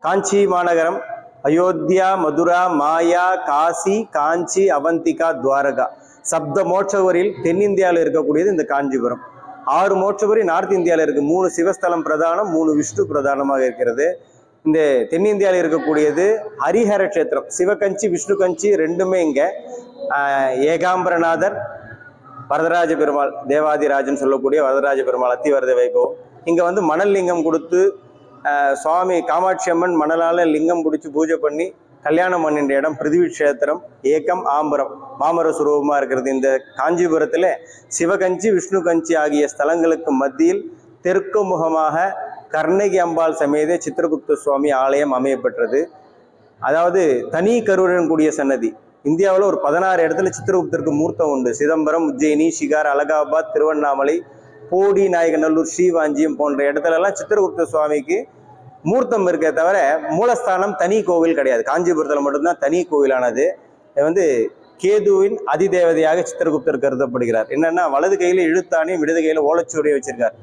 காஞ்சி மாநகரம், அயோத்தியா, மதுரா, மாயா, காசி, காஞ்சி, அவந்திகா, துவாரகா சப்த மோட்சவரில் தென்னிந்தியாவில் இருக்கக்கூடியது இந்த காஞ்சிபுரம். 6 மோட்சவரி நார்த் இந்தியாவில் இருக்கு. 3 சிவஸ்தலம் பிரதானம், 3 விஷ்ணு பிரதானமாக இருக்கிறது. இந்த தென்னிந்தியாவில் இருக்கக்கூடியது ஹரிஹர கஷேத்திரம். சிவகஞ்சி விஷ்ணு கஞ்சி ரெண்டுமே இங்க. ஏகாம்பரநாதர், வரதராஜ பெருமாள், தேவாதிராஜன் சொல்லக்கூடிய வரதராஜ பெருமாள் அத்திவரத வைபவம். இங்க வந்து மணல் லிங்கம் கொடுத்து சுவாமி காமாட்சி அம்மன் மணலால லிங்கம் பிடிச்சி பூஜை பண்ணி கல்யாணம் பண்ணின்ற இடம் பிருத்திவி கஷேத்திரம். ஏகம் ஆம்பரம் மாமர சுரூபமா இருக்கிறது. இந்த காஞ்சிபுரத்துல சிவகஞ்சி விஷ்ணு கஞ்சி ஆகிய ஸ்தலங்களுக்கு மத்தியில் தெற்கு முகமாக கர்ணகி அம்பாள் சமேத சித்திரகுப்த சுவாமி ஆலயம் அமையப்பெற்றது. அதாவது தனி கருவுடன் கூடிய சன்னதி. இந்தியாவில் ஒரு 16 இடத்துல சித்திரகுப்தருக்கு மூர்த்தம் உண்டு. சிதம்பரம், உஜ்ஜயினி, ஷிகார், அலகாபாத், திருவண்ணாமலை, போடி, நாயகநல்லூர், ஸ்ரீவாஞ்சியம் போன்ற இடத்துலலாம் சித்திரகுப்த சுவாமிக்கு மூர்த்தம் இருக்கே தவிர மூலஸ்தானம் தனி கோவில் கிடையாது. காஞ்சிபுரத்தில் மட்டும்தான் தனி கோவிலானது. வந்து கேதுவின் அதிதேவதையாக சித்திரகுப்தர் கருதப்படுகிறார். என்னன்னா வலது கையில இழுத்தானையும் இடது கையில ஓலைச்சுவடியை வச்சிருக்கார்.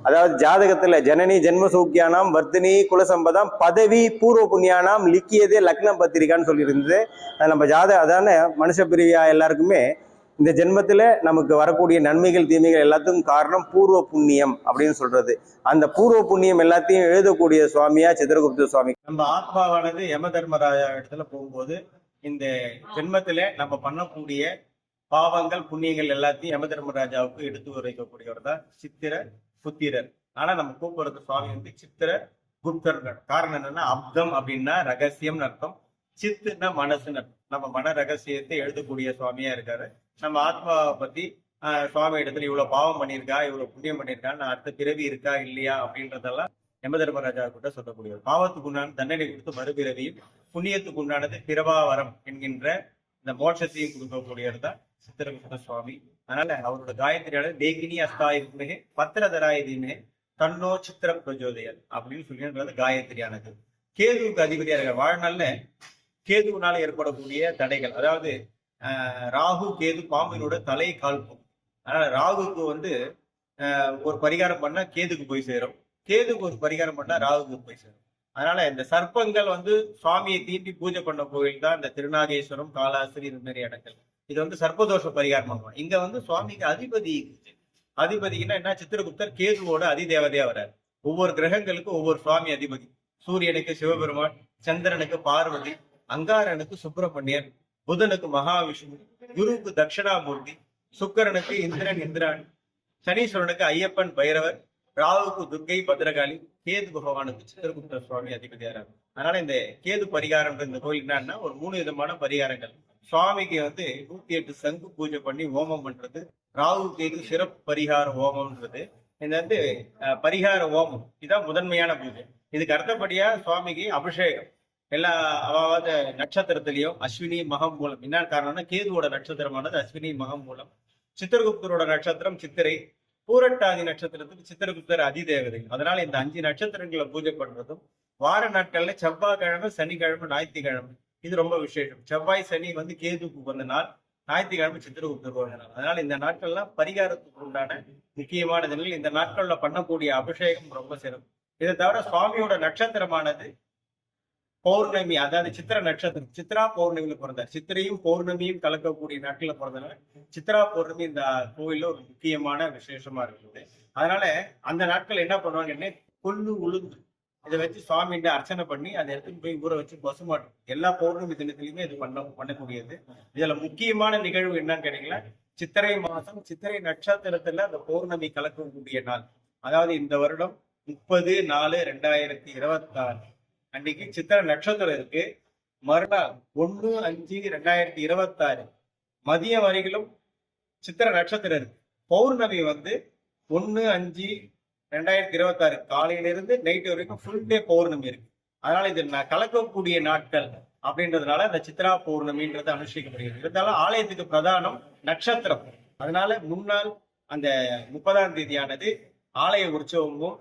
அதாவது ஜாதகத்துல ஜனனி ஜென்ம சௌக்கியானாம் வர்த்தினி குலசம்பதாம் பதவி பூர்வ புண்ணியானாம் லிக்கியதே லக்னம் பத்திரிகான்னு சொல்லியிருந்தது. அது நம்ம அதான மனுஷ பிரிவியா எல்லாருக்குமே இந்த ஜென்மத்துல நமக்கு வரக்கூடிய நன்மைகள் தீமைகள் எல்லாத்துக்கும் காரணம் பூர்வ புண்ணியம் அப்படின்னு சொல்றது. அந்த பூர்வ புண்ணியம் எல்லாத்தையும் எழுதக்கூடிய சுவாமியா சித்திரகுப்த சுவாமி. நம்ம ஆத்மாவானது யம தர்மராஜா இடத்துல போகும்போது இந்த ஜென்மத்தில நம்ம பண்ணக்கூடிய பாவங்கள் புண்ணியங்கள் எல்லாத்தையும் யம தர்மராஜாவுக்கு எடுத்து உரைக்கக்கூடியவர் தான் சித்திர புத்திரர். ஆனா நம்ம கூப்பிடுறது சுவாமி வந்து சித்திர குப்தர்கள். காரணம் என்னன்னா அப்தம் அப்படின்னா ரகசியம் அர்த்தம், சித்துன்னா மனசுன்னு அர்த்தம். நம்ம மன ரகசியத்தை எழுதக்கூடிய சுவாமியா இருக்காரு. நம்ம ஆத்மாவை பத்தி சுவாமி இடத்துல இவ்வளவு பாவம் பண்ணியிருக்கா, இவ்வளவு புண்ணியம் பண்ணியிருக்கான்னு அடுத்த பிறவி இருக்கா இல்லையா அப்படின்றதெல்லாம் யம தர்மராஜா கிட்ட சொல்லக்கூடியவர். பாவத்துக்கு உண்டான தண்டனை கொடுத்து மறுபிறவியும், புண்ணியத்துக்கு உண்டானது பிறவாவரம் என்கின்ற இந்த மோட்சத்தையும் கொடுக்கக்கூடியவர் தான் சித்திரகுப்த சுவாமி. அதனால அவரோட காயத்ரியால தேகினி அஸ்தாயுமே பத்திரதராயுமே தன்னோ சித்திர பிரஜோதயல் அப்படின்னு சொல்லின்றது காயத்ரியானது. கேதுவுக்கு அதிபதியா இருக்க வாழ்நாள்ல கேதுவினால ஏற்படக்கூடிய தடைகள், அதாவது ராகு கேது பாம்பினோட தலை கால்போம். அதனால ராகுக்கு வந்து ஒரு பரிகாரம் பண்ணா கேதுக்கு போய் சேரும், கேதுக்கு ஒரு பரிகாரம் பண்ணா ராகுக்கு போய் சேரும். அதனால இந்த சர்ப்பங்கள் வந்து சுவாமியை தீண்டி பூஜை பண்ண கோயில் தான் இந்த திருநாகேஸ்வரம், காலாஸ்திரி, இந்த மாதிரி இடங்கள். இது வந்து சர்ப்பதோஷ பரிகாரம் பண்ணுவோம். இங்க வந்து சுவாமிக்கு அதிபதினா என்ன, சித்திரகுப்தர் கேதுவோட அதிதேவதையா வர்றாரு. ஒவ்வொரு கிரகங்களுக்கும் ஒவ்வொரு சுவாமி அதிபதி. சூரியனுக்கு சிவபெருமான், சந்திரனுக்கு பார்வதி, அங்காரனுக்கு சுப்பிரமணியன், புதனுக்கு மகாவிஷ்ணு, குருவுக்கு தட்சிணாமூர்த்தி, சுக்கரனுக்கு இந்திரன் இந்திராணி, சனீஸ்வரனுக்கு ஐயப்பன் பைரவர், ராகுக்கு துர்கை பத்ரகாளி, கேது பகவானுக்கு சித்திரகுப்த சுவாமி அதிபதியார். அதனால இந்த கேது பரிகாரம் இந்த கோயில் என்னன்னா ஒரு 3 விதமான பரிகாரங்கள். சுவாமிக்கு வந்து 108 சங்கு பூஜை பண்ணி ஹோமம் பண்றது, ராகு கேது சிறப்பு பரிகார ஹோமம்ன்றது. இந்த வந்து பரிகார ஹோமம் இதான் முதன்மையான பூஜை. இதுக்கு அடுத்தபடியா சுவாமிக்கு அபிஷேகம். எல்லா அதாவது நட்சத்திரத்திலையும் அஸ்வினி மகம் மூலம். என்ன காரணம்னா கேதுவோட நட்சத்திரமானது அஸ்வினி மகம் மூலம், சித்திரகுப்தரோட நட்சத்திரம் சித்திரை, பூரட்டாதி நட்சத்திரத்துக்கு சித்திரகுப்தர் அதிதேவதை. அதனால இந்த 5 நட்சத்திரங்களை பூஜை பண்றதும் வார நாட்கள்ல செவ்வாய்க்கிழமை, சனிக்கிழமை, ஞாயிற்றுக்கிழமை இது ரொம்ப விசேஷம். செவ்வாய் சனி வந்து கேதுக்கு வந்த நாள், ஞாயிற்றுக்கிழமை சித்திரகுப்தர் வந்த நாள். அதனால இந்த நாட்கள்லாம் பரிகாரத்துக்கு உண்டான முக்கியமான தினங்கள். இந்த நாட்கள்ல பண்ணக்கூடிய அபிஷேகம் ரொம்ப சிறப்பு. இதை தவிர சுவாமியோட நட்சத்திரமானது பௌர்ணமி, அதாவது சித்திர நட்சத்திரம், சித்ரா பௌர்ணமியில பிறந்தார். சித்திரையும் பௌர்ணமியும் கலக்கக்கூடிய நாட்கள்ல பிறந்தனால சித்ரா பௌர்ணமி இந்த கோயில்ல ஒரு முக்கியமான விசேஷமா இருக்குது. அதனால அந்த நாட்கள் என்ன பண்ணுவாங்கன்னா கொள்ளு உளுந்து இதை வச்சு சுவாமிகிட்ட அர்ச்சனை பண்ணி அதை எடுத்துட்டு போய் ஊற வச்சு பசுமாட்டும். எல்லா பௌர்ணமி தினத்திலையுமே இது பண்ணக்கூடியது. இதுல முக்கியமான நிகழ்வு என்னன்னு கேட்டீங்கன்னா சித்திரை மாசம் சித்திரை நட்சத்திரத்துல அந்த பௌர்ணமி கலக்கக்கூடிய நாள். அதாவது இந்த வருடம் 30/4/2026 அன்னைக்கு சித்திர நட்சத்திரம் இருக்கு. மறுநாள் 1/5/2026 மதியம் வரையிலும் சித்திர நட்சத்திரம் இருக்கு. பௌர்ணமி வந்து 1/5/2026 காலையிலிருந்து நைட் வரைக்கும் ஃபுல் டே பௌர்ணமி இருக்கு. அதனால இது கலக்கக்கூடிய நாட்கள் அப்படின்றதுனால இந்த சித்ரா பௌர்ணமின்றது அனுஷ்டிக்கப்படுகிறது. இருந்தாலும் ஆலயத்துக்கு பிரதானம் நட்சத்திரம். அதனால முன்னாள் அந்த 30ஆம் தேதியானது ஆலய உற்சவமும்,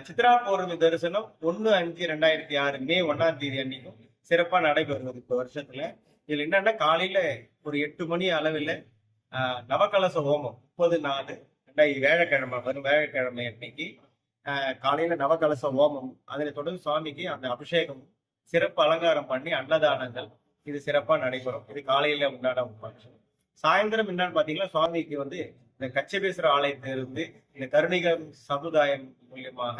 சித்ரா பௌர்ணமி தரிசனம் 1/5/2026 மே 1ஆம் தேதி அன்னைக்கும் சிறப்பா நடைபெறுவது இப்ப வருஷத்துல. இதுல என்னன்னா காலையில ஒரு 8 மணி அளவில் நவகலச ஹோமம் 30/4 வேழக்கிழமை வரும் வேழக்கிழமை அன்னைக்கு காலையில நவகலச ஹோமம், அதனை தொடர்ந்து சுவாமிக்கு அந்த அபிஷேகம், சிறப்பு அலங்காரம் பண்ணி அன்னதானங்கள் இது சிறப்பா நடைபெறும். இது காலையில உண்டான function. சாயந்தரம் என்னன்னு பாத்தீங்கன்னா சுவாமிக்கு வந்து இந்த கச்சபேஸ்வர ஆலயத்திலிருந்து இந்த கருணிகம் சமுதாயம் மூலியமாக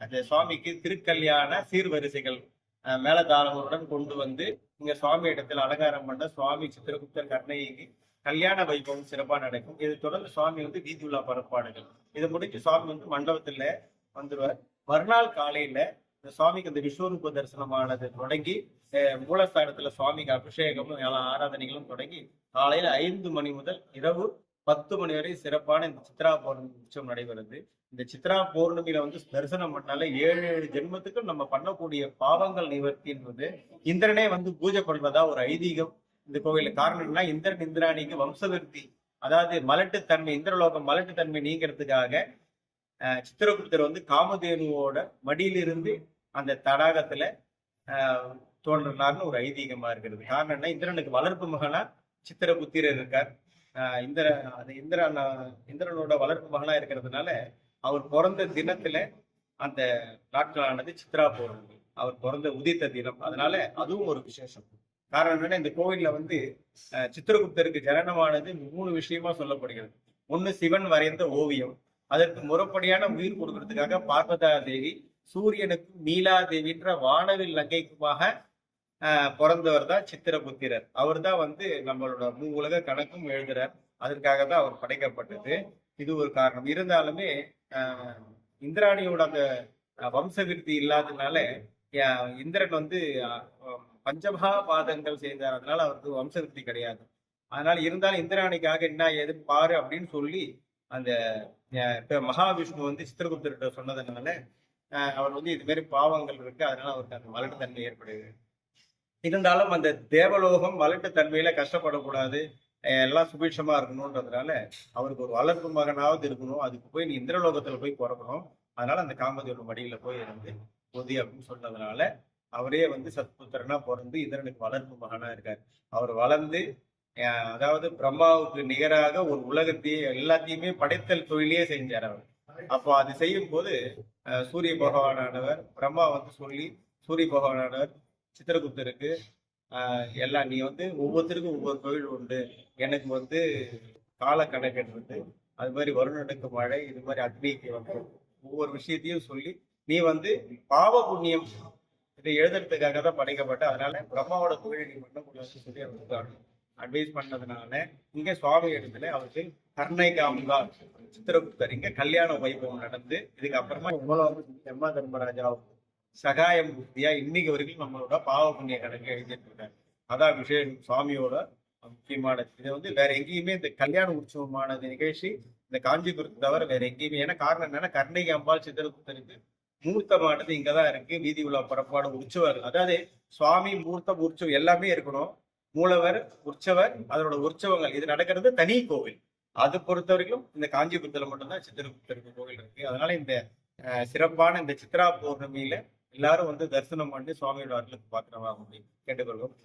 அந்த சுவாமிக்கு திருக்கல்யாண சீர்வரிசைகள் மேலதாளங்களுடன் கொண்டு வந்து இங்க சுவாமி இடத்துல அலங்காரம் பண்ண சுவாமி சித்திரகுப்தர் கர்ணகிரிக்கு கல்யாண வைபவம் சிறப்பா நடக்கும். இது தொடர்ந்து சுவாமி வந்து வீதி உலா பரப்பாடுகள். இதை முடிச்சு சுவாமி வந்து மண்டபத்துல வந்துருவார். மறுநாள் காலையில இந்த சுவாமிக்கு இந்த விஸ்வரூப தரிசனமானது தொடங்கி மூலஸ்தானத்துல சுவாமிக்கு அபிஷேகமும் எல்லா ஆராதனைகளும் தொடங்கி காலையில 5 மணி முதல் இரவு 10 மணி வரை சிறப்பான இந்த சித்ரா பௌர்ணமி உற்சவம் நடைபெறுது. இந்த சித்ரா பௌர்ணமியில வந்து தரிசனம் பண்ணால 7 ஜென்மத்துக்கு நம்ம பண்ணக்கூடிய பாவங்கள் நிவர்த்தி என்பது இந்திரனே வந்து பூஜை பண்றதா ஒரு ஐதீகம் இந்த கோவில. காரணம் என்ன, இந்திரன் இந்திராணிக்கு வம்சவிருத்தி, அதாவது மலட்டுத்தன்மை, இந்திரலோகம் மலட்டுத்தன்மை நீங்கிறதுக்காக சித்திரகுப்தர் வந்து காமதேனுவோட மடியிலிருந்து அந்த தடாகத்துல தோன்றினார்னு ஒரு ஐதீகமா இருக்கிறது. காரணம் என்ன, இந்திரனுக்கு வளர்ப்பு மகனா சித்திரபுத்திரர் இருக்கார். இந்திரனோட வளர்ப்பு மகனா இருக்கிறதுனால அவர் பிறந்த தினத்துல அந்த நாட்களானது சித்ரா பௌர்ணமி, அவர் பிறந்த உதித்த தினம். அதனால அதுவும் ஒரு விசேஷம். காரணம் என்னன்னா, இந்த கோவில்ல வந்து சித்திரகுப்தருக்கு ஜனனமானது 3 விஷயமா சொல்லப்படுகிறது. ஒண்ணு சிவன் வரைந்த ஓவியம், அதற்கு முறைப்படியான உயிர் கொடுக்கறதுக்காக பார்வதா தேவி சூரியனுக்கு நீலாதேவின்ற வானவில் லங்கைக்குமாக பிறந்தவர் தான் சித்திரபுத்திரர். அவர் தான் வந்து நம்மளோட உலக கணக்கும் எழுதுறார். அதற்காக தான் அவர் படைக்கப்பட்டது. இது ஒரு காரணம். இருந்தாலுமே இந்திராணியோட அந்த வம்சவிருத்தி இல்லாததுனால இந்திரன் வந்து பஞ்சமகாபாதங்கள் செய்தார். அதனால அவருக்கு வம்சவிருத்தி கிடையாது. அதனால இருந்தாலும் இந்திராணிக்காக என்ன ஏது பாரு அப்படின்னு சொல்லி அந்த மகாவிஷ்ணு வந்து சித்திரகுப்தர்கிட்ட சொன்னதுனால அவர் வந்து இது மாதிரி பாவங்கள் இருக்கு, அதனால அவருக்கு அந்த மலட்டுத்தன்மை ஏற்படுது. இருந்தாலும் அந்த தேவலோகம் மலட்டுத்தன்மையில கஷ்டப்படக்கூடாது, எல்லாம் சுபிட்சமா இருக்கணும்ன்றதுனால அவருக்கு ஒரு வளர்ப்பு மகனாவது இருக்கணும். அதுக்கு போய் நீ இந்திரலோகத்துல போய் பிறக்கணும், அதனால அந்த காமதேவ மடியில போய் இருந்து பொதி அப்படின்னு சொன்னதுனால அவரே வந்து சத்புத்திரனா பிறந்து இந்திரனுக்கு வளர்ப்பு மகனா இருக்காரு. அவர் வளர்ந்து அதாவது பிரம்மாவுக்கு நிகராக ஒரு உலகத்தையே எல்லாத்தையுமே படைத்தல் தொழிலே செஞ்சார் அவர். அப்போ அது செய்யும் போது சூரிய பகவானானவர் பிரம்மா வந்து சொல்லி, சூரிய பகவானானவர் சித்திரகுப்தருக்கு எல்லாம் நீ வந்து ஒவ்வொருத்தருக்கும் ஒவ்வொரு தொழில் உண்டு, எனக்கு வந்து கால கணக்கு இருக்கு, அது மாதிரி வருணனுக்கு மழை, இது மாதிரி அக்னிக்கு வந்து ஒவ்வொரு விஷயத்தையும் சொல்லி நீ வந்து பாவ புண்ணியம் இதை எழுதுறதுக்காக தான் படைக்கப்பட்ட, அதனால பிரம்மாவோட தொழிலை நீ பண்ணக்கூடாதுன்னு சொல்லி அவருக்கு அட்வைஸ் பண்ணதுனால இங்க சுவாமி இடத்துல அவருக்கு கர்ணைகாமுகா சித்திரகுப்தர் இங்க கல்யாண வைபவம் நடந்து இதுக்கு அப்புறமா யம தர்மராஜா சகாயம் புத்தியா இன்னைக்கு வரைக்கும் நம்மளோட பாவ புண்ணிய கணக்கு எழுதிட்டு இருக்காரு. அதான் விசேஷம் சுவாமியோட முக்கியமானது. இது வந்து வேற எங்கேயுமே இந்த கல்யாண உற்சவமான நிகழ்ச்சி இந்த காஞ்சிபுரத்தை தவிர வேற எங்கேயுமே. ஏன்னா காரணம் என்னன்னா, கர்ணிகை அம்பாள் சித்திரகுப்தருக்கு மூர்த்தமானது இங்கதான் இருக்கு. வீதி உலா புறப்பாடு உற்சவர், அதாவது சுவாமி மூர்த்தம் உற்சவம் எல்லாமே இருக்கணும். மூலவர் உற்சவர் அதோட உற்சவங்கள் இது நடக்கிறது தனி கோவில். அது பொறுத்த வரைக்கும் இந்த காஞ்சிபுரத்துல மட்டும்தான் சித்திரகுப்தருக்கு கோவில் இருக்கு. அதனால இந்த சிறப்பான இந்த சித்ரா பௌர்ணமியில எல்லாரும் வந்து தரிசனம் பண்ணி சுவாமியோட அருளுக்கு பாத்திரமா கேட்டுக்கொள்வோம்.